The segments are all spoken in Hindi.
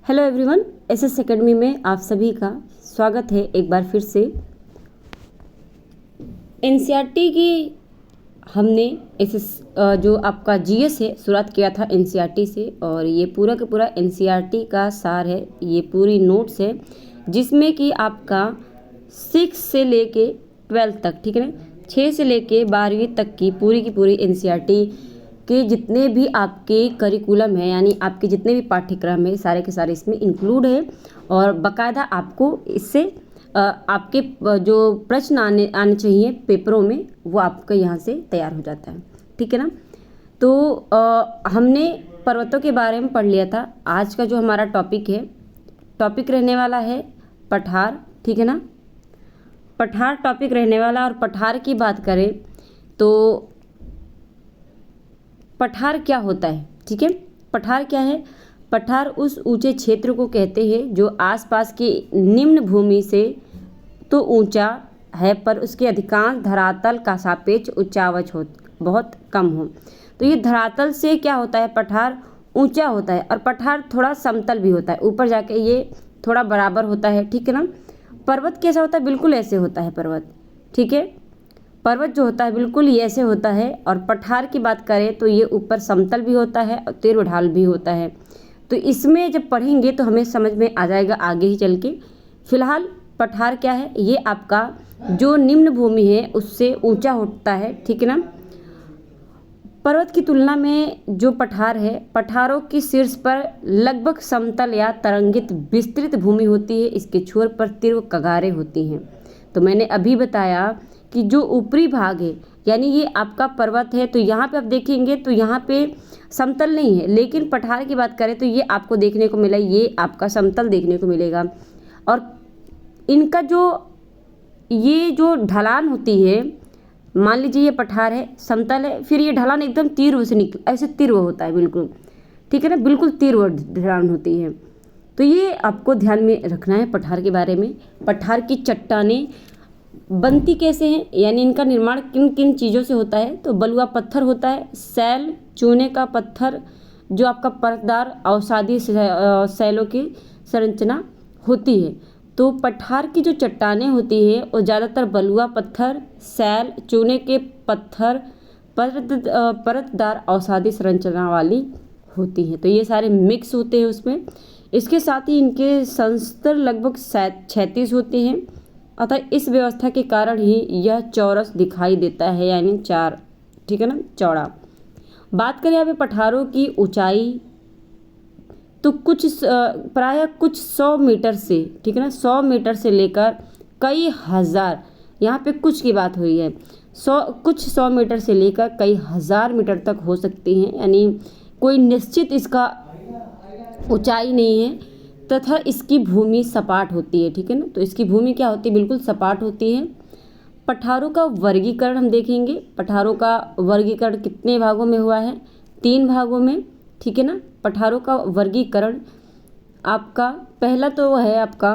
हेलो एवरीवन, एसएस एकेडमी में आप सभी का स्वागत है एक बार फिर से। एनसीईआरटी की हमने एसएस जो आपका जीएस है शुरुआत किया था एनसीईआरटी से, और ये पूरा का पूरा एनसीईआरटी का सार है। ये पूरी नोट्स है जिसमें कि आपका 6 से लेके 12 तक, ठीक है ना, 6 से लेके 12वीं तक की पूरी एनसीईआरटी के जितने भी आपके करिकुलम है, यानी आपके जितने भी पाठ्यक्रम है, सारे के सारे इसमें इंक्लूड है। और बाकायदा आपको इससे आपके जो प्रश्न आने चाहिए पेपरों में, वो आपका यहाँ से तैयार हो जाता है, ठीक है ना। तो हमने पर्वतों के बारे में पढ़ लिया था। आज का जो हमारा टॉपिक रहने वाला है पठार, ठीक है ना। पठार टॉपिक रहने वाला। और पठार की बात करें तो पठार क्या होता है, ठीक है। पठार क्या है? पठार उस ऊंचे क्षेत्र को कहते हैं जो आसपास की निम्न भूमि से तो ऊंचा है, पर उसके अधिकांश धरातल का सापेक्ष उच्चावच हो बहुत कम हो। तो ये धरातल से क्या होता है, पठार ऊंचा होता है, और पठार थोड़ा समतल भी होता है, ऊपर जाके ये थोड़ा बराबर होता है, ठीक है ना। पर्वत कैसा होता है? बिल्कुल ऐसे होता है पर्वत, ठीक है। पर्वत जो होता है बिल्कुल ये ऐसे होता है। और पठार की बात करें तो ये ऊपर समतल भी होता है और तीव्र ढाल भी होता है। तो इसमें जब पढ़ेंगे तो हमें समझ में आ जाएगा आगे ही चल के। फिलहाल पठार क्या है? ये आपका जो निम्न भूमि है उससे ऊंचा होता है, ठीक है ना। पर्वत की तुलना में जो पठार है, पठारों की शीर्ष पर लगभग समतल या तरंगित विस्तृत भूमि होती है। इसके छोर पर तीव्र कगारें होती हैं। तो मैंने अभी बताया कि जो ऊपरी भाग है, यानी ये आपका पर्वत है, तो यहाँ पे आप देखेंगे तो यहाँ पे समतल नहीं है, लेकिन पठार की बात करें तो ये आपको देखने को मिला, ये आपका समतल देखने को मिलेगा। और इनका ये जो ढलान होती है, मान लीजिए ये पठार है, समतल है, फिर ये ढलान एकदम तीव्र से ऐसे तीव्र होता है बिल्कुल, ठीक है ना, बिल्कुल तीव्र ढलान होती है। तो ये आपको ध्यान में रखना है पठार के बारे में। पठार की चट्टानें बनती कैसे हैं, यानी इनका निर्माण किन किन चीज़ों से होता है? तो बलुआ पत्थर होता है, सैल, चूने का पत्थर, जो आपका परतदार अवसादी सैलों की संरचना होती है। तो पठार की जो चट्टानें होती है वो ज़्यादातर बलुआ पत्थर, सैल, चूने के पत्थर, परतदार अवसादी संरचना वाली होती हैं। तो ये सारे मिक्स होते हैं उसमें। इसके साथ ही इनके संस्तर लगभग 36 होते हैं। अतः इस व्यवस्था के कारण ही यह चौरस दिखाई देता है, यानी 4, ठीक है ना, चौड़ा। बात करें यहाँ पे पठारों की ऊंचाई, तो प्रायः कुछ 100 मीटर से, ठीक है ना, 100 मीटर से लेकर कई हज़ार, यहाँ पे कुछ की बात हुई है, 100 मीटर से लेकर कई हज़ार मीटर तक हो सकती हैं, यानी कोई निश्चित इसका ऊंचाई नहीं है। तथा इसकी भूमि सपाट होती है, ठीक है ना। तो इसकी भूमि क्या होती है? बिल्कुल सपाट होती है। पठारों का वर्गीकरण हम देखेंगे। पठारों का वर्गीकरण कितने भागों में हुआ है? 3 भागों में, ठीक है ना। पठारों का वर्गीकरण आपका पहला तो है आपका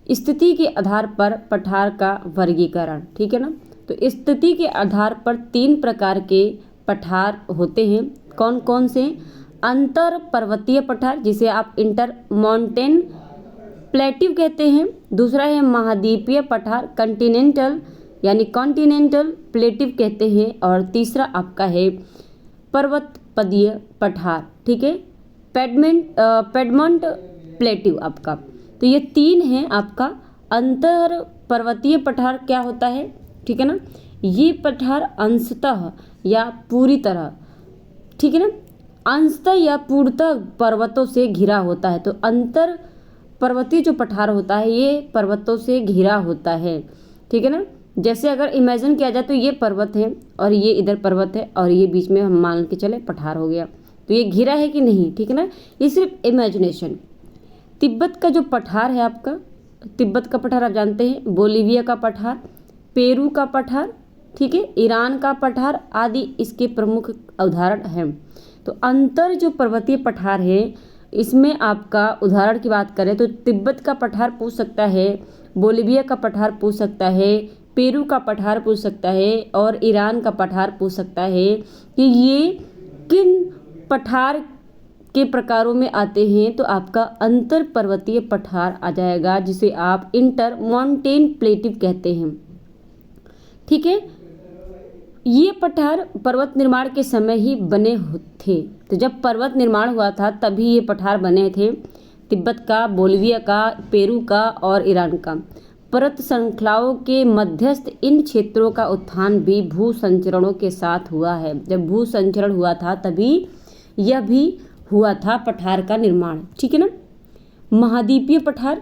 स्थिति के आधार पर पठार का वर्गीकरण, ठीक है ना। तो स्थिति के आधार पर 3 प्रकार के पठार होते हैं। कौन कौन से? अंतर पर्वतीय पठार, जिसे आप इंटर माउंटेन प्लेटिव कहते हैं। दूसरा है महाद्वीपीय पठार, कंटिनेंटल यानी कॉन्टिनेंटल प्लेटिव कहते हैं। और तीसरा आपका है पर्वत पदीय पठार, ठीक है, पेडमोंट प्लेटिव आपका। तो ये 3 हैं आपका। अंतर पर्वतीय पठार क्या होता है, ठीक है ना, ये पठार अंशतः या पूरी तरह, ठीक है ना, अंशतः या पूर्णतः पर्वतों से घिरा होता है। तो अंतर पर्वतीय जो पठार होता है ये पर्वतों से घिरा होता है, ठीक है ना। जैसे अगर इमेजिन किया जाए तो ये पर्वत है और ये इधर पर्वत है और ये बीच में हम मान के चले पठार हो गया, तो ये घिरा है कि नहीं, ठीक है ना, ये सिर्फ इमेजिनेशन। तिब्बत का जो पठार है आपका, तिब्बत का पठार आप जानते हैं, बोलीविया का पठार, पेरू का पठार, ठीक है, ईरान का पठार आदि इसके प्रमुख उदाहरण हैं। तो अंतर जो पर्वतीय पठार है, इसमें आपका उदाहरण की बात करें तो तिब्बत का पठार पूछ सकता है, बोलीविया का पठार पूछ सकता है, पेरू का पठार पूछ सकता है और ईरान का पठार पूछ सकता है कि ये किन पठार के प्रकारों में आते हैं तो आपका अंतर पर्वतीय पठार आ जाएगा, जिसे आप इंटर माउंटेन प्लेटिव कहते हैं। ठीक है, ये पठार पर्वत निर्माण के समय ही बने थे। तो जब पर्वत निर्माण हुआ था तभी ये पठार बने थे। तिब्बत का, बोलिविया का, पेरू का और ईरान का पर्वत श्रृंखलाओं के मध्यस्थ इन क्षेत्रों का उत्थान भी भू संचरणों के साथ हुआ है। जब भू संचरण हुआ था तभी यह भी हुआ था पठार का निर्माण। ठीक है ना। महाद्वीपीय पठार,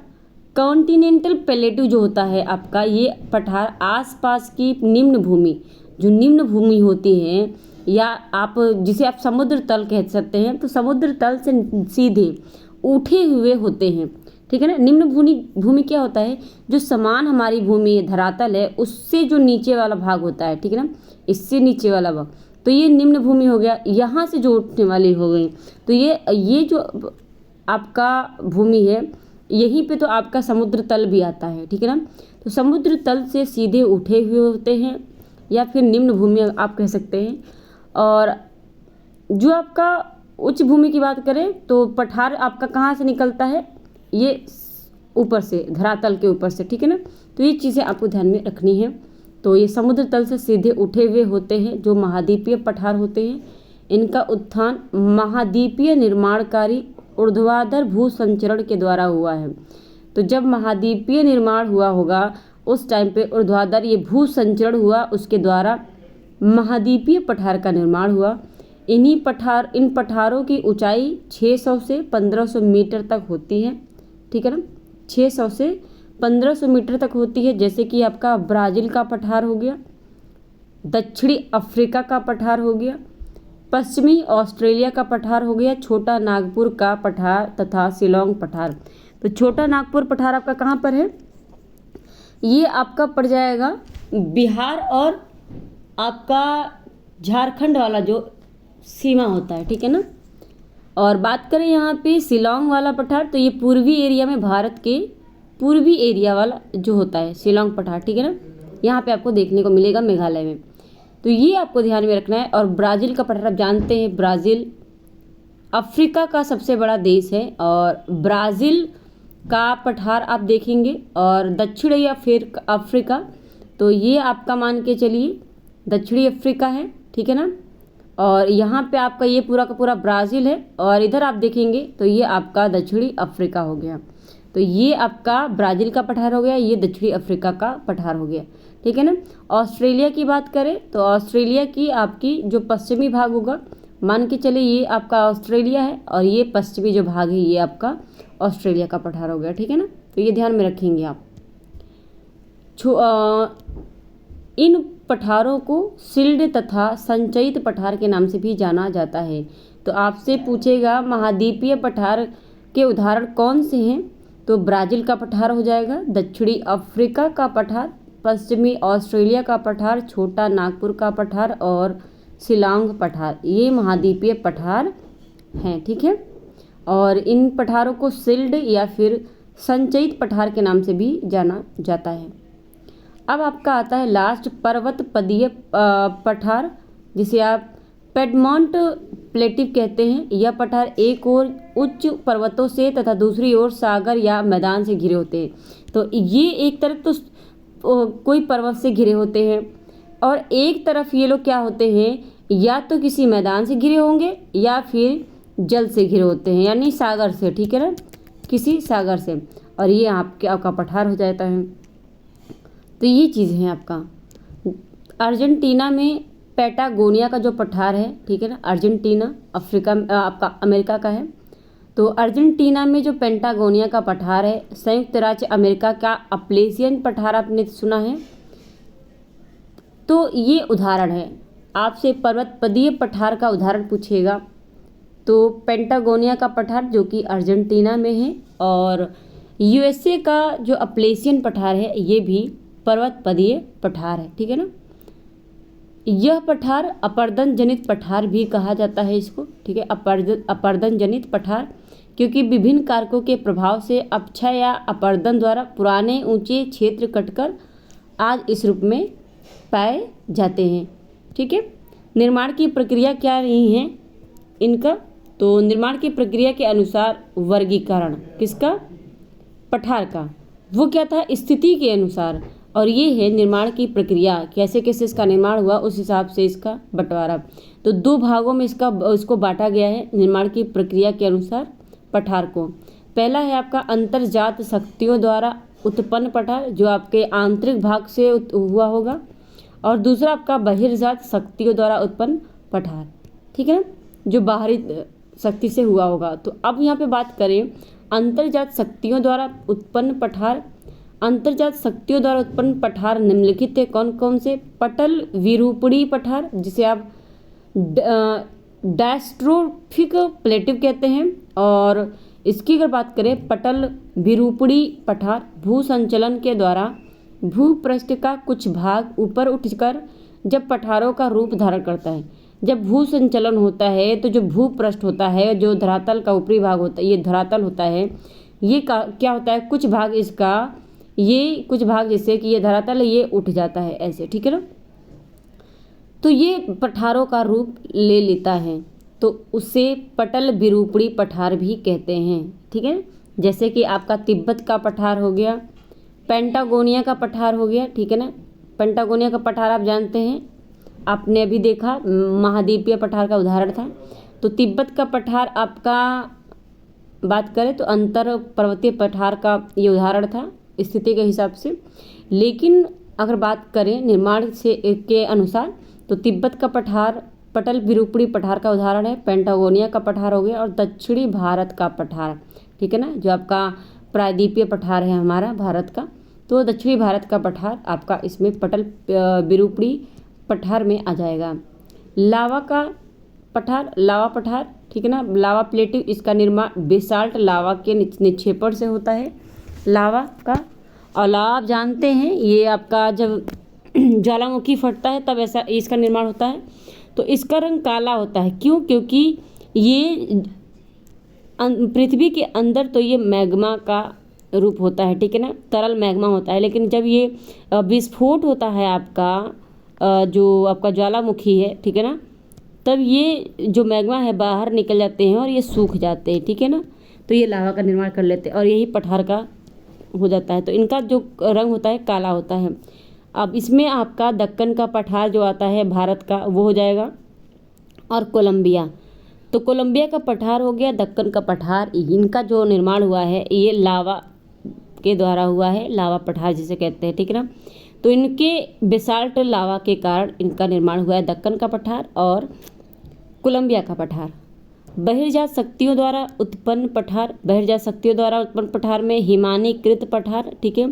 कॉन्टिनेंटल प्लेटू जो होता है आपका, ये पठार आसपास की निम्न भूमि, जो निम्न भूमि होती है, या आप जिसे आप समुद्र तल कह सकते हैं, तो समुद्र तल से सीधे उठे हुए होते हैं। ठीक है ना। निम्न भूमि क्या होता है, जो समान हमारी भूमि है, धरातल है, उससे जो नीचे वाला भाग होता है। ठीक है ना, इससे नीचे वाला भाग, तो ये निम्न भूमि हो गया। यहाँ से जो उठने वाली हो गई, तो ये जो आपका भूमि है, यहीं पे तो आपका समुद्र तल भी आता है। ठीक है ना। तो समुद्र तल से सीधे उठे हुए होते हैं, या फिर निम्न भूमि आप कह सकते हैं। और जो आपका उच्च भूमि की बात करें तो पठार आपका कहाँ से निकलता है, ये ऊपर से, धरातल के ऊपर से। ठीक है ना। तो ये चीज़ें आपको ध्यान में रखनी है। तो ये समुद्र तल से सीधे उठे हुए होते हैं जो महाद्वीपीय पठार होते हैं। इनका उत्थान महाद्वीपीय निर्माणकारी ऊर्ध्वाधर भू संचरण के द्वारा हुआ है। तो जब महाद्वीपीय निर्माण हुआ होगा उस टाइम पे ऊर्ध्वाधर ये भू संचरण हुआ, उसके द्वारा महाद्वीपीय पठार का निर्माण हुआ। इन पठारों की ऊंचाई 600 से 1500 मीटर तक होती है। ठीक है ना, 600 से 1500 मीटर तक होती है। जैसे कि आपका ब्राज़ील का पठार हो गया, दक्षिणी अफ्रीका का पठार हो गया, पश्चिमी ऑस्ट्रेलिया का पठार हो गया, छोटा नागपुर का पठार तथा शिलोंग पठार। तो छोटा नागपुर पठार आपका कहाँ पर है, ये आपका पड़ जाएगा बिहार और आपका झारखंड वाला जो सीमा होता है। ठीक है ना। और बात करें यहाँ पे शिलोंग वाला पठार, तो ये पूर्वी एरिया में, भारत के पूर्वी एरिया वाला जो होता है शिलोंग पठार। ठीक है ना, यहाँ पे आपको देखने को मिलेगा मेघालय में। तो ये आपको ध्यान में रखना है। और ब्राज़ील का पठार आप जानते हैं, ब्राज़ील अफ्रीका का सबसे बड़ा देश है, और ब्राज़ील का पठार आप देखेंगे। और दक्षिणी अफ्रीका, तो ये आपका मान के चलिए दक्षिणी अफ्रीका है। ठीक है ना। और यहाँ पे आपका ये पूरा का पूरा ब्राज़ील है, और इधर आप देखेंगे तो ये आपका दक्षिणी अफ्रीका हो गया। तो ये आपका ब्राज़ील का पठार हो गया, ये दक्षिणी अफ्रीका का पठार हो गया। ठीक है ना। ऑस्ट्रेलिया की बात करें तो ऑस्ट्रेलिया की आपकी जो पश्चिमी भाग होगा, मान के चले ये आपका ऑस्ट्रेलिया है, और ये पश्चिमी जो भाग है ये आपका ऑस्ट्रेलिया का पठार हो गया। ठीक है ना। तो ये ध्यान में रखेंगे आप। इन पठारों को सिल्ड तथा संचयित पठार के नाम से भी जाना जाता है। तो आपसे पूछेगा महाद्वीपीय पठार के उदाहरण कौन से हैं, तो ब्राज़ील का पठार हो जाएगा, दक्षिणी अफ्रीका का पठार, पश्चिमी ऑस्ट्रेलिया का पठार, छोटा नागपुर का पठार और शिलोंग पठार, ये महाद्वीपीय पठार हैं। ठीक है। और इन पठारों को सिल्ड या फिर संचयित पठार के नाम से भी जाना जाता है। अब आपका आता है लास्ट पर्वत पदीय पठार, जिसे आप पेडमोंट प्लेटिव कहते हैं। यह पठार एक ओर उच्च पर्वतों से तथा दूसरी ओर सागर या मैदान से घिरे होते हैं। तो ये एक तरफ तो कोई पर्वत से घिरे होते हैं, और एक तरफ ये लोग क्या होते हैं, या तो किसी मैदान से घिरे होंगे या फिर जल से घिरे होते हैं, यानी सागर से। ठीक है ना, किसी सागर से। और ये आपका पठार हो जाता है। तो ये चीज़ है आपका। अर्जेंटीना में पैटागोनिया का जो पठार है, ठीक है ना, अर्जेंटीना अफ्रीका आपका अमेरिका का है। तो अर्जेंटीना में जो पेंटागोनिया का पठार है, संयुक्त राज्य अमेरिका का अप्लेशियन पठार आपने सुना है। तो ये उदाहरण है, आपसे पर्वतपदीय पठार का उदाहरण पूछेगा तो पेंटागोनिया का पठार जो कि अर्जेंटीना में है, और यूएसए का जो अप्लेशियन पठार है ये भी पर्वतपदीय पठार है। ठीक है ना। यह पठार अपर्दन जनित पठार भी कहा जाता है इसको। ठीक है, अपर्दन जनित पठार, क्योंकि विभिन्न कारकों के प्रभाव से अपक्षय या अपर्दन द्वारा पुराने ऊंचे क्षेत्र कटकर आज इस रूप में पाए जाते हैं। ठीक है। निर्माण की प्रक्रिया क्या रही है इनका, तो निर्माण की प्रक्रिया के अनुसार वर्गीकरण किसका, पठार का, वो क्या था, स्थिति के अनुसार। और ये है निर्माण की प्रक्रिया, कैसे कैसे इसका निर्माण हुआ उस हिसाब से इसका बंटवारा। तो दो भागों में इसको बांटा गया है निर्माण की प्रक्रिया के अनुसार पठार को। पहला है आपका अंतर्जात शक्तियों द्वारा उत्पन्न पठार, जो आपके आंतरिक भाग से हुआ होगा, और दूसरा आपका बहिर्जात शक्तियों द्वारा उत्पन्न पठार, ठीक है ना, जो बाहरी शक्ति से हुआ होगा। तो अब यहाँ पे बात करें अंतर्जात शक्तियों द्वारा उत्पन्न पठार। अंतर्जात शक्तियों द्वारा उत्पन्न पठार निम्नलिखित है, कौन कौन से, पटल विरूपणी पठार जिसे आप डायस्ट्रोफिक प्लेटिव कहते हैं, और इसकी अगर बात करें पटल विरूपणी पठार भू संचलन के द्वारा भूपृष्ठ का कुछ भाग ऊपर उठकर जब पठारों का रूप धारण करता है। जब भू संचलन होता है तो जो भूपृष्ठ होता है, जो धरातल का ऊपरी भाग होता है, ये धरातल होता है, ये क्या होता है, कुछ भाग इसका, ये कुछ भाग जैसे कि ये धरातल है, ये उठ जाता है ऐसे, ठीक है ना, तो ये पठारों का रूप ले लेता है, तो उसे पटल विरूपणी पठार भी कहते हैं, ठीक है। जैसे कि आपका तिब्बत का पठार हो गया, पेंटागोनिया का पठार हो गया, ठीक है ना। पेंटागोनिया का पठार आप जानते हैं, आपने अभी देखा महाद्वीपीय पठार का उदाहरण था। तो तिब्बत का पठार आपका बात करें तो अंतर पर्वतीय पठार का ये उदाहरण था स्थिति के हिसाब से। लेकिन अगर बात करें निर्माण से के अनुसार तो तिब्बत का पठार पटल विरूपणी पठार का उदाहरण है, पेंटागोनिया का पठार हो गया, और दक्षिणी भारत का पठार, ठीक है ना, जो आपका प्रायद्वीपीय पठार है हमारा भारत का, तो दक्षिणी भारत का पठार आपका इसमें पटल विरूपणी पठार में आ जाएगा। लावा का पठार, लावा पठार, ठीक है ना, लावा प्लेटिव, इसका निर्माण बेसाल्ट लावा के निक्षेपण से होता है लावा का। और लावा आप जानते हैं ये आपका जब ज्वालामुखी फटता है तब ऐसा इसका निर्माण होता है। तो इसका रंग काला होता है, क्यों, क्योंकि ये पृथ्वी के अंदर तो ये मैग्मा का रूप होता है, ठीक है ना, तरल मैग्मा होता है। लेकिन जब ये विस्फोट होता है आपका जो आपका ज्वालामुखी है, ठीक है ना, तब ये जो मैग्मा है बाहर निकल जाते हैं और ये सूख जाते हैं, ठीक है ना, तो ये लावा का निर्माण कर लेते हैं और यही पठार का हो जाता है। तो इनका जो रंग होता है काला होता है। अब इसमें आपका दक्कन का पठार जो आता है भारत का वो हो जाएगा, और कोलंबिया, तो कोलंबिया का पठार हो गया, दक्कन का पठार, इनका जो निर्माण हुआ है ये लावा के द्वारा हुआ है, लावा पठार जिसे कहते हैं, ठीक है ना। तो इनके बेसाल्ट लावा के कारण इनका निर्माण हुआ है दक्कन का पठार और कोलंबिया का पठार। बहिर्जात शक्तियों द्वारा उत्पन्न पठार, बहिर्जात शक्तियों द्वारा उत्पन्न पठार में हिमानीकृत पठार, ठीक है,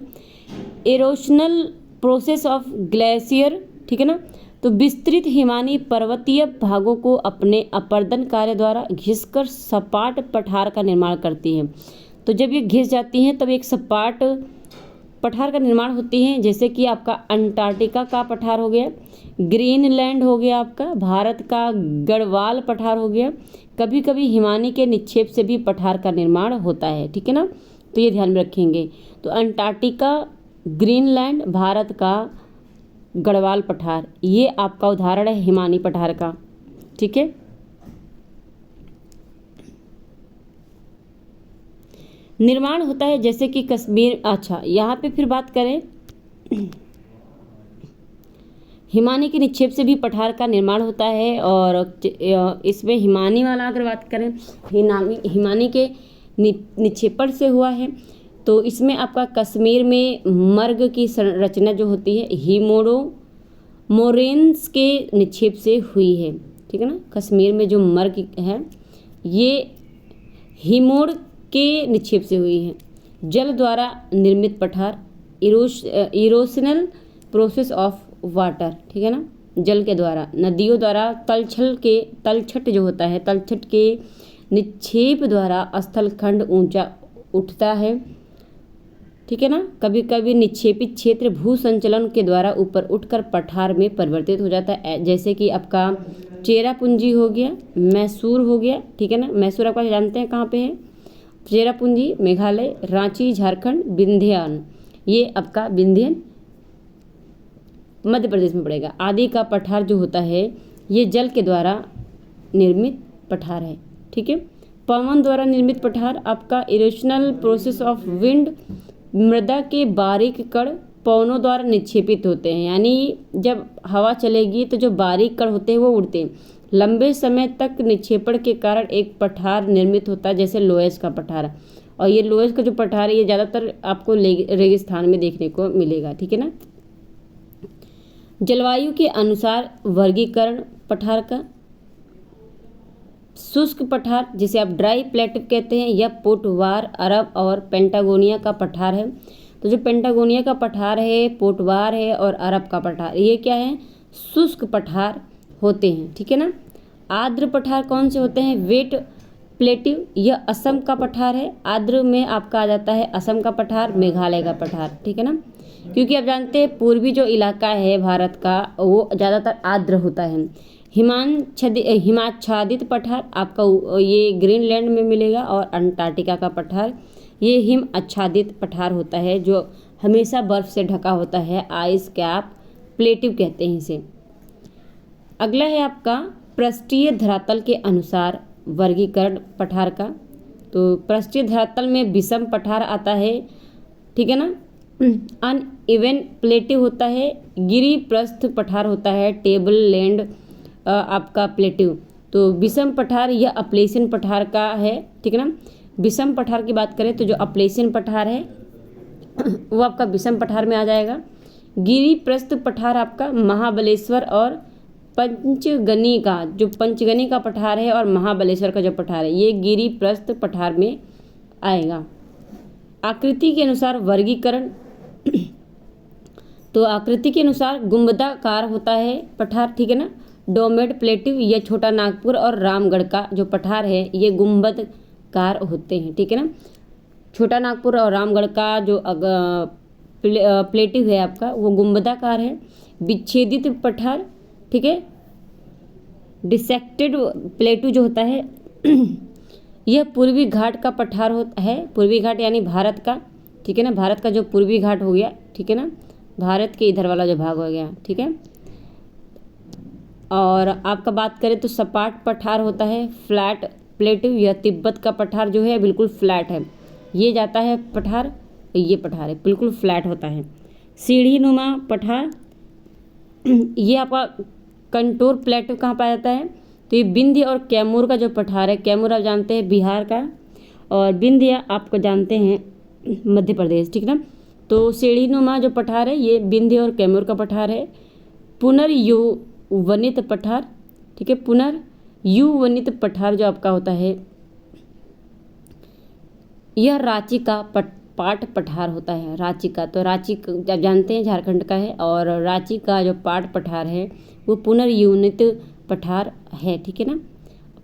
एरोशनल प्रोसेस ऑफ ग्लेशियर, ठीक है ना, तो विस्तृत हिमानी पर्वतीय भागों को अपने अपर्दन कार्य द्वारा घिसकर सपाट पठार का निर्माण करती है। तो जब ये घिस जाती हैं तब एक सपाट पठार का निर्माण होती हैं, जैसे कि आपका अंटार्कटिका का पठार हो गया, ग्रीनलैंड हो गया, आपका भारत का गढ़वाल पठार हो गया। कभी कभी हिमानी के निक्षेप से भी पठार का निर्माण होता है, ठीक है ना, तो ये ध्यान में रखेंगे। तो अंटार्कटिका, ग्रीनलैंड, भारत का गढ़वाल पठार, ये आपका उदाहरण है हिमानी पठार का, ठीक है। निर्माण होता है जैसे कि कश्मीर, अच्छा यहाँ पे फिर बात करें हिमानी के निक्षेप से भी पठार का निर्माण होता है, और इसमें हिमानी वाला अगर बात करें हिमानी के निक्षेपण से हुआ है, तो इसमें आपका कश्मीर में मर्ग की संरचना जो होती है मोरेन्स के निक्षेप से हुई है, ठीक है ना। कश्मीर में जो मर्ग है ये हिमोर के निक्षेप से हुई है। जल द्वारा निर्मित पठार, इरोशनल प्रोसेस ऑफ वाटर, ठीक है ना, जल के द्वारा, नदियों द्वारा तलछट जो होता है, तलछट के निक्षेप द्वारा स्थलखंड ऊंचा उठता है, ठीक है ना। कभी कभी निक्षेपित क्षेत्र भू संचलन के द्वारा ऊपर उठकर पठार में परिवर्तित हो जाता है, जैसे कि आपका चेरापूंजी हो गया, मैसूर हो गया, ठीक है ना। मैसूर आपका जानते हैं कहाँ पे है, चेरापूंजी मेघालय, रांची झारखंड, विंध्यान ये आपका विंध्यन मध्य प्रदेश में पड़ेगा। आदि का पठार जो होता है ये जल के द्वारा निर्मित पठार है, ठीक। ठीक है। पवन द्वारा निर्मित पठार आपका इरोशनल प्रोसेस ऑफ विंड, मृदा के बारीक कण पवनों द्वारा निक्षेपित होते हैं, यानी जब हवा चलेगी तो जो बारीक कण होते हैं वो उड़ते हैं। लंबे समय तक निक्षेपण के कारण एक पठार निर्मित होता है, जैसे लोयस का पठार। और ये लोयस का जो पठार है ये ज़्यादातर आपको रेगिस्तान में देखने को मिलेगा, ठीक है ना। जलवायु के अनुसार वर्गीकरण पठार का, शुष्क पठार जिसे आप ड्राई प्लेटिव कहते हैं, यह पोटवार, अरब और पेंटागोनिया का पठार है। तो जो पेंटागोनिया का पठार है, पोटवार है और अरब का पठार, ये क्या है, शुष्क पठार होते हैं, ठीक है ना। आर्द्र पठार कौन से होते हैं, वेट प्लेटिव, यह असम का पठार है। आर्द्र में आपका आ जाता है असम का पठार, मेघालय का पठार, ठीक है ना। क्योंकि आप जानते हैं पूर्वी जो इलाका है भारत का वो ज़्यादातर आर्द्र होता है। हिमाच्छादित पठार आपका ये ग्रीनलैंड में मिलेगा, और अंटार्कटिका का पठार ये हिम आच्छादित पठार होता है जो हमेशा बर्फ से ढका होता है, आइस कैप प्लेटिव कहते हैं इसे। अगला है आपका पृष्ठीय धरातल के अनुसार वर्गीकरण पठार का। तो पृष्ठीय धरातल में विषम पठार आता है, ठीक है ना। अनइवन प्लेटिव होता है, गिरी पृष्ठ पठार होता है, टेबल लैंड आपका प्लेटिव। तो विषम पठार यह अपलेशियन पठार का है, ठीक है ना। विषम पठार की बात करें तो जो अपलेशियन पठार है वो आपका विषम पठार में आ जाएगा। गिरी पृष्ठ पठार आपका महाबलेश्वर और पंचगनी का, जो पंचगनी का पठार है और महाबलेश्वर का जो पठार है ये गिरी पृष्ठ पठार में आएगा। आकृति के अनुसार वर्गीकरण, तो आकृति के अनुसार गुंबदाकार होता है पठार, ठीक है ना। डोमेड प्लेटिव, यह छोटा नागपुर और रामगढ़ का जो पठार है ये गुंबदकार होते हैं, ठीक है ना। छोटा नागपुर और रामगढ़ का जो प्लेटिव है आपका वो गुंबदाकार है। विच्छेदित पठार, ठीक है, डिसेक्टेड प्लेटिव जो होता है यह पूर्वी घाट का पठार होता है। पूर्वी घाट यानी भारत का, ठीक है ना, भारत का जो पूर्वी घाट हो गया, ठीक है ना, भारत के इधर वाला जो भाग हो गया, ठीक है। और आपका बात करें तो सपाट पठार होता है, फ्लैट प्लेटिव, यह तिब्बत का पठार जो है बिल्कुल फ्लैट है, ये जाता है पठार, ये पठार है बिल्कुल फ्लैट होता है। सीढ़ी नुमा पठार, ये आपका कंटोर प्लेटिव कहाँ पाया जाता है, तो ये विंध्य और कैमूर का जो पठार है, कैमूर आप जानते हैं बिहार का, और विंध्य आपको जानते हैं मध्य प्रदेश, ठीक है ना। तो सीढ़ी नुमा जो पठार है ये विंध्य और कैमूर का पठार है। पुनर्युवनित पठार, ठीक है, पुनर्युवनित पठार जो आपका होता है यह रांची का पाट पठार होता है, रांची का। तो रांची आप जानते हैं झारखंड का है, और रांची का जो पाट पठार है वो पुनर्युवनित पठार है, ठीक है ना।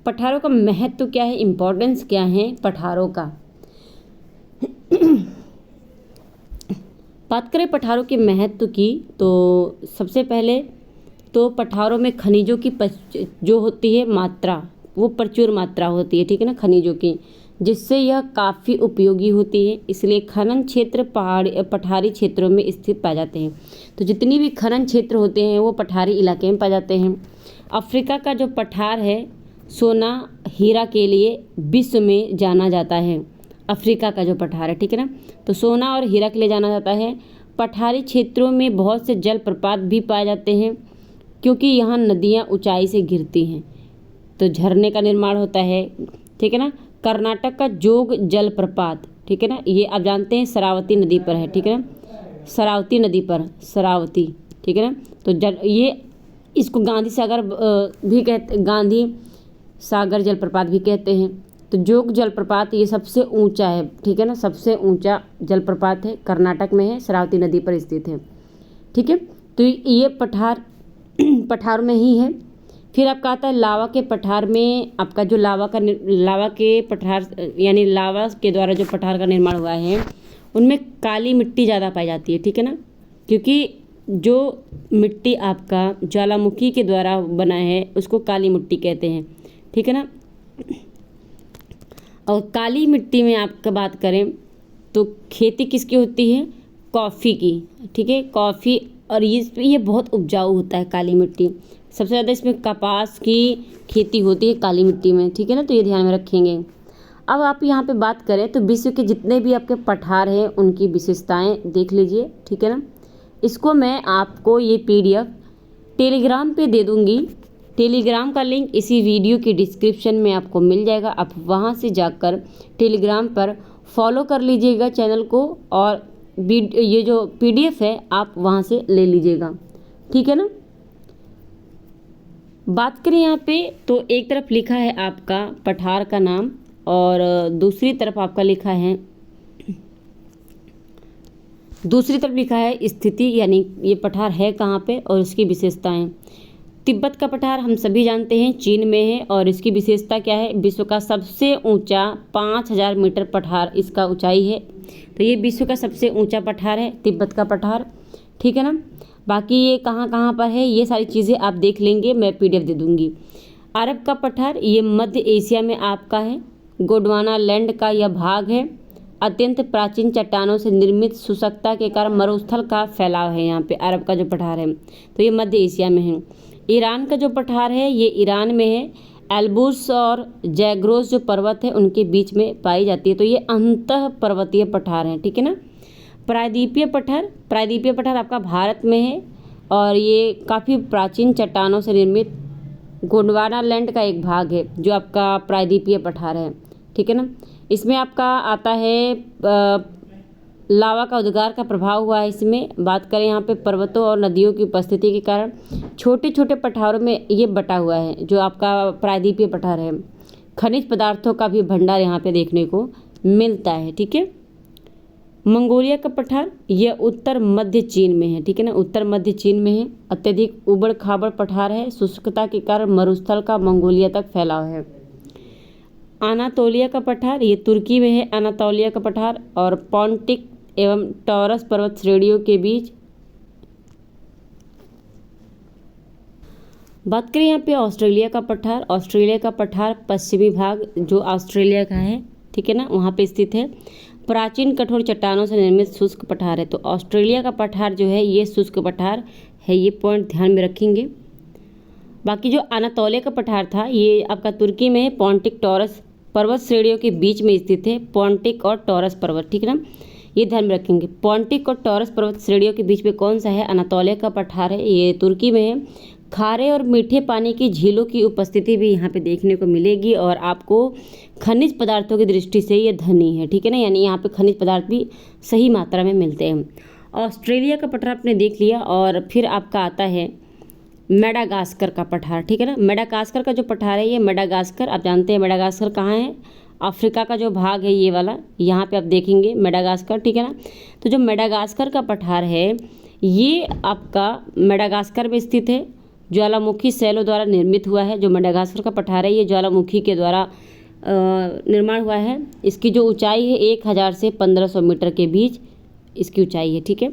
पठारों का महत्व क्या है, इम्पोर्टेंस क्या है पठारों का। बात करें पठारों के महत्व की तो सबसे पहले तो पठारों में खनिजों की जो होती है मात्रा वो प्रचुर मात्रा होती है, ठीक है ना, खनिजों की, जिससे यह काफ़ी उपयोगी होती है। इसलिए खनन क्षेत्र पठारी क्षेत्रों में स्थित पाए जाते हैं। तो जितनी भी खनन क्षेत्र होते हैं वो पठारी इलाके में पाए जाते हैं। अफ्रीका का जो पठार है सोना हीरा के लिए विश्व में जाना जाता है। अफ्रीका का जो पठार है, ठीक है ना, तो सोना और हीरा के लिए जाना जाता है। पठारी क्षेत्रों में बहुत से जलप्रपात भी पाए जाते हैं, क्योंकि यहाँ नदियाँ ऊंचाई से गिरती हैं तो झरने का निर्माण होता है, ठीक है ना। कर्नाटक का जोग जलप्रपात, ठीक है ना, ये आप जानते हैं शरावती नदी पर है, ठीक है ना, शरावती नदी पर, शरावती, ठीक है ना। तो ये इसको गांधी सागर भी कहते, गांधी सागर जलप्रपात भी कहते हैं। तो जोग जलप्रपात ये सबसे ऊंचा है, ठीक है ना, सबसे ऊंचा जलप्रपात है, कर्नाटक में है, शरावती नदी पर स्थित है, ठीक है। तो ये पठार में ही है। फिर आपका आता है लावा के पठार में, आपका जो लावा के पठार यानी लावा के द्वारा जो पठार का निर्माण हुआ है उनमें काली मिट्टी ज़्यादा पाई जाती है, ठीक है ना, क्योंकि जो मिट्टी आपका ज्वालामुखी के द्वारा बना है उसको काली मिट्टी कहते हैं, ठीक है ना। और काली मिट्टी में आपका बात करें तो खेती किसकी होती है, कॉफ़ी की, ठीक है, कॉफ़ी और ये बहुत उपजाऊ होता है काली मिट्टी। सबसे ज़्यादा इसमें कपास की खेती होती है काली मिट्टी में, ठीक है ना, तो ये ध्यान में रखेंगे। अब आप यहाँ पे बात करें तो विश्व के जितने भी आपके पठार हैं उनकी विशेषताएं देख लीजिए, ठीक है ना। इसको मैं आपको ये PDF टेलीग्राम पे दे दूँगी। टेलीग्राम का लिंक इसी वीडियो के डिस्क्रिप्शन में आपको मिल जाएगा। आप वहाँ से जाकर टेलीग्राम पर फॉलो कर लीजिएगा चैनल को, और ये जो PDF है आप वहाँ से ले लीजिएगा, ठीक है ना। बात करें यहाँ पे तो एक तरफ लिखा है आपका पठार का नाम और दूसरी तरफ लिखा है स्थिति, यानी ये पठार है कहाँ पे और उसकी विशेषताएं। तिब्बत का पठार हम सभी जानते हैं चीन में है और इसकी विशेषता क्या है, विश्व का सबसे ऊंचा 5000 मीटर पठार इसका ऊंचाई है। तो ये विश्व का सबसे ऊंचा पठार है तिब्बत का पठार, ठीक है ना। बाकी ये कहाँ कहाँ पर है ये सारी चीज़ें आप देख लेंगे, मैं PDF दे दूँगी। अरब का पठार ये मध्य एशिया में आपका है, गोंडवाना लैंड का यह भाग है। अत्यंत प्राचीन चट्टानों से निर्मित शुष्कता के कारण मरुस्थल का फैलाव है यहाँ पे अरब का जो पठार है, तो ये मध्य एशिया में है। ईरान का जो पठार है ये ईरान में है, एल्बुर्स और जैग्रोस जो पर्वत है उनके बीच में पाई जाती है, तो ये अंतः पर्वतीय पठार है, ठीक है ना। प्रायद्वीपीय पठार आपका भारत में है और ये काफ़ी प्राचीन चट्टानों से निर्मित गोंडवाना लैंड का एक भाग है जो आपका प्रायद्वीपीय पठार है, ठीक है ना। इसमें आपका आता है लावा का उद्गार का प्रभाव हुआ है। इसमें बात करें यहाँ पे पर्वतों और नदियों की उपस्थिति के कारण छोटे छोटे पठारों में ये बटा हुआ है जो आपका प्रायद्वीपीय पठार है। खनिज पदार्थों का भी भंडार यहाँ पे देखने को मिलता है, ठीक है। मंगोलिया का पठार यह उत्तर मध्य चीन में है, ठीक है ना, उत्तर मध्य चीन में है। अत्यधिक उबड़ खाबड़ पठार है, शुष्कता के कारण मरुस्थल का मंगोलिया तक फैलाव है। अनातोलिया का पठार ये तुर्की में है, अनातोलिया का पठार, और पॉन्टिक एवं टॉरस पर्वत श्रेणियों के बीच। बात करें यहाँ पे ऑस्ट्रेलिया का पठार पश्चिमी भाग जो ऑस्ट्रेलिया का है, ठीक है ना, वहाँ पे स्थित है। प्राचीन कठोर चट्टानों से निर्मित शुष्क पठार है, तो ऑस्ट्रेलिया का पठार जो है ये शुष्क पठार है, ये पॉइंट ध्यान में रखेंगे। बाकी जो अनातोलिया का पठार था ये आपका तुर्की में है, पॉन्टिक टॉरस पर्वत श्रेणियों के बीच में स्थित है, पॉन्टिक और टॉरस पर्वत, ठीक है ना, ये ध्यान में रखेंगे। पॉन्टिक और टॉरस पर्वत श्रेणियों के बीच में कौन सा है, अनातोलिया का पठार है, ये तुर्की में है। खारे और मीठे पानी की झीलों की उपस्थिति भी यहाँ पे देखने को मिलेगी और आपको खनिज पदार्थों की दृष्टि से ये धनी है, ठीक है ना, यानी यहाँ पे खनिज पदार्थ भी सही मात्रा में मिलते हैं। ऑस्ट्रेलिया का पठार आपने देख लिया और फिर आपका आता है मेडागास्कर का पठार, ठीक है ना। मेडागास्कर का जो पठार है ये मेडागास्कर, आप जानते हैं मेडागास्कर कहाँ है, अफ्रीका का जो भाग है ये वाला, यहाँ पे आप देखेंगे मेडागास्कर, ठीक है ना। तो जो मेडागास्कर का पठार है ये आपका मेडागास्कर में स्थित है, ज्वालामुखी शैलों द्वारा निर्मित हुआ है। जो मेडागास्कर का पठार है ये ज्वालामुखी के द्वारा निर्माण हुआ है। इसकी जो ऊंचाई है 1000 से 1500 मीटर के बीच इसकी ऊंचाई है, ठीक है।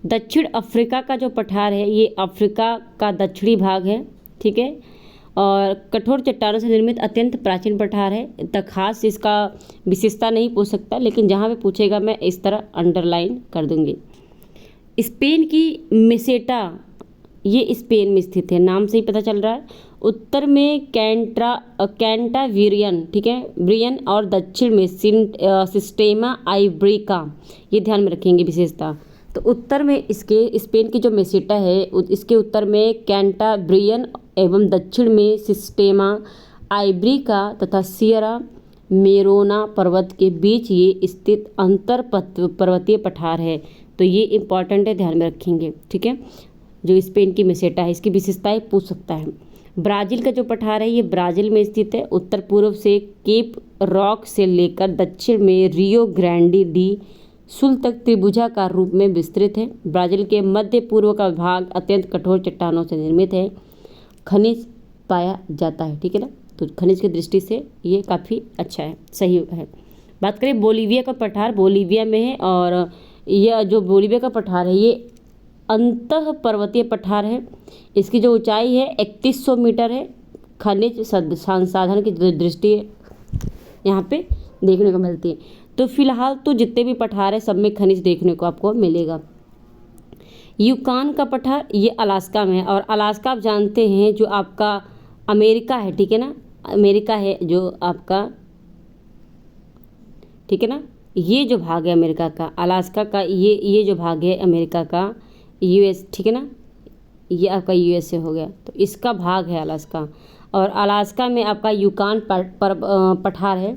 दक्षिण अफ्रीका का जो पठार है ये अफ्रीका का दक्षिणी भाग है, ठीक है, और कठोर चट्टानों से निर्मित अत्यंत प्राचीन पठार है। इतना खास इसका विशेषता नहीं पूछ सकता, लेकिन जहाँ पे पूछेगा मैं इस तरह अंडरलाइन कर दूंगी। स्पेन की मेसेटा ये स्पेन में स्थित है, नाम से ही पता चल रहा है। उत्तर में कैंटावेरियन, ठीक है, ब्रियन, और दक्षिण में सिस्टेमा आइब्रिका, ये ध्यान में रखेंगे विशेषता। तो उत्तर में इसके स्पेन की जो मेसेटा है इसके उत्तर में कैंटाब्रियन एवं दक्षिण में सिस्टेमा आइब्रिका तथा सियरा मेरोना पर्वत के बीच ये स्थित अंतर पर्वतीय पठार है। तो ये इम्पॉर्टेंट है, ध्यान में रखेंगे, ठीक है। जो स्पेन की मेसेटा है इसकी विशेषताएं पूछ सकता है। ब्राज़ील का जो पठार है ये ब्राज़ील में स्थित है, उत्तर पूर्व से केप रॉक से लेकर दक्षिण में रियो ग्रांडी डी सुल तक त्रिभुजाकार रूप में विस्तृत है। ब्राज़ील के मध्य पूर्व का भाग अत्यंत कठोर चट्टानों से निर्मित है, खनिज पाया जाता है, ठीक है ना। तो खनिज की दृष्टि से ये काफ़ी अच्छा है, सही है। बात करें बोलीविया का पठार, बोलीविया में है और यह जो बोलीविया का पठार है ये अंतः पर्वतीय पठार है। इसकी जो ऊंचाई है 3100 मीटर है। खनिज संसाधन की दृष्टि यहाँ पे देखने को मिलती है। तो फिलहाल तो जितने भी पठार है सब में खनिज देखने को आपको मिलेगा। यूकान का पठार ये अलास्का में है, और अलास्का आप जानते हैं जो आपका अमेरिका है, ठीक है ना, अमेरिका है जो आपका, ठीक है ना, ये जो भाग है अमेरिका का, अलास्का का ये जो भाग है अमेरिका का, यूएस, ठीक है ना, ये आपका यूएसए हो गया, तो इसका भाग है अलास्का। और अलास्का में आपका यूकान पठार है,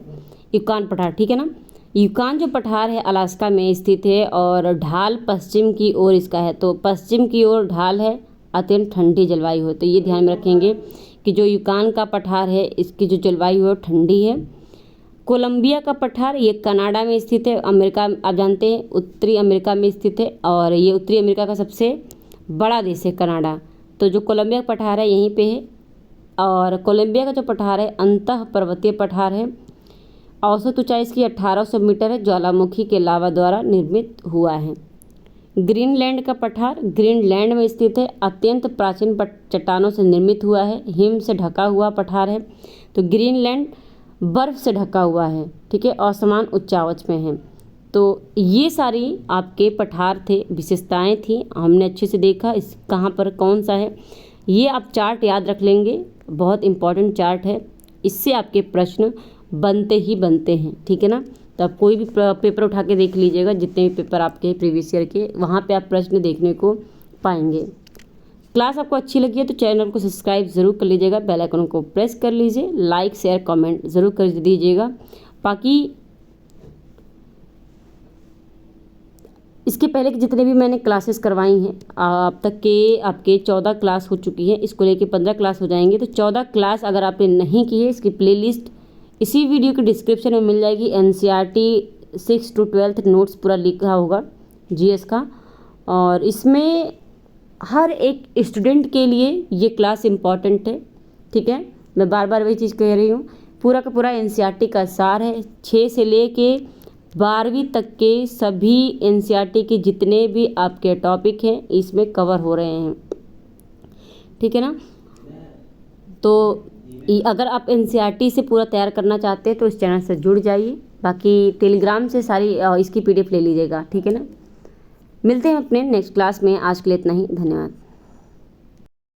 यूकान पठार, ठीक है ना। यूकान जो पठार है अलास्का में स्थित है और ढाल पश्चिम की ओर इसका है, तो पश्चिम की ओर ढाल है, अत्यंत ठंडी जलवायु है, तो ये ध्यान में रखेंगे कि जो यूकान का पठार है इसकी जो जलवायु है ठंडी है। कोलंबिया का पठार ये कनाडा में स्थित है, अमेरिका आप जानते हैं उत्तरी अमेरिका में स्थित है, और ये उत्तरी अमेरिका का सबसे बड़ा देश है कनाडा, तो जो कोलंबिया का पठार है यहीं पे है। और कोलंबिया का जो पठार है अंतः पर्वतीय पठार है, औसत ऊंचाई इसकी 1800 मीटर है, ज्वालामुखी के लावा द्वारा निर्मित हुआ है। ग्रीनलैंड का पठार ग्रीनलैंड में स्थित है, अत्यंत प्राचीन चट्टानों से निर्मित हुआ है, हिम से ढका हुआ पठार है, तो ग्रीनलैंड बर्फ से ढका हुआ है, ठीक है, असमान उच्चावच में है। तो ये सारी आपके पठार थे, विशेषताएं थी, हमने अच्छे से देखा इस कहाँ पर कौन सा है। ये आप चार्ट याद रख लेंगे, बहुत इंपॉर्टेंट चार्ट है, इससे आपके प्रश्न बनते ही बनते हैं, ठीक है ना। तो आप कोई भी पेपर उठा के देख लीजिएगा, जितने भी पेपर आपके प्रीवियस ईयर के, वहाँ पे आप प्रश्न देखने को पाएंगे। क्लास आपको अच्छी लगी है तो चैनल को सब्सक्राइब ज़रूर कर लीजिएगा, बेल आइकन को प्रेस कर लीजिए, लाइक शेयर कमेंट ज़रूर कर दीजिएगा। बाकी इसके पहले के जितने भी मैंने क्लासेस करवाई हैं अब तक के आपके 14 क्लास हो चुकी है, इसको लेके 15 क्लास हो जाएंगे। तो 14 क्लास अगर आपने नहीं की है, इसकी प्लेलिस्ट इसी वीडियो के डिस्क्रिप्शन में मिल जाएगी। एनसीईआरटी 6 to 12 नोट्स पूरा लिखा होगा जीएस का, और इसमें हर एक स्टूडेंट के लिए ये क्लास इम्पॉर्टेंट है, ठीक है। मैं बार बार वही चीज़ कह रही हूँ, पूरा का पूरा एनसीईआरटी का सार है, 6 से लेके 12वीं तक के सभी एनसीईआरटी के जितने भी आपके टॉपिक हैं इसमें कवर हो रहे हैं, ठीक है ना। तो अगर आप एनसीईआरटी से पूरा तैयार करना चाहते हैं तो इस चैनल से जुड़ जाइए, बाकी टेलीग्राम से सारी इसकी पीडीएफ ले लीजिएगा, ठीक है ना। मिलते हैं अपने नेक्स्ट क्लास में, आज के लिए इतना ही, धन्यवाद।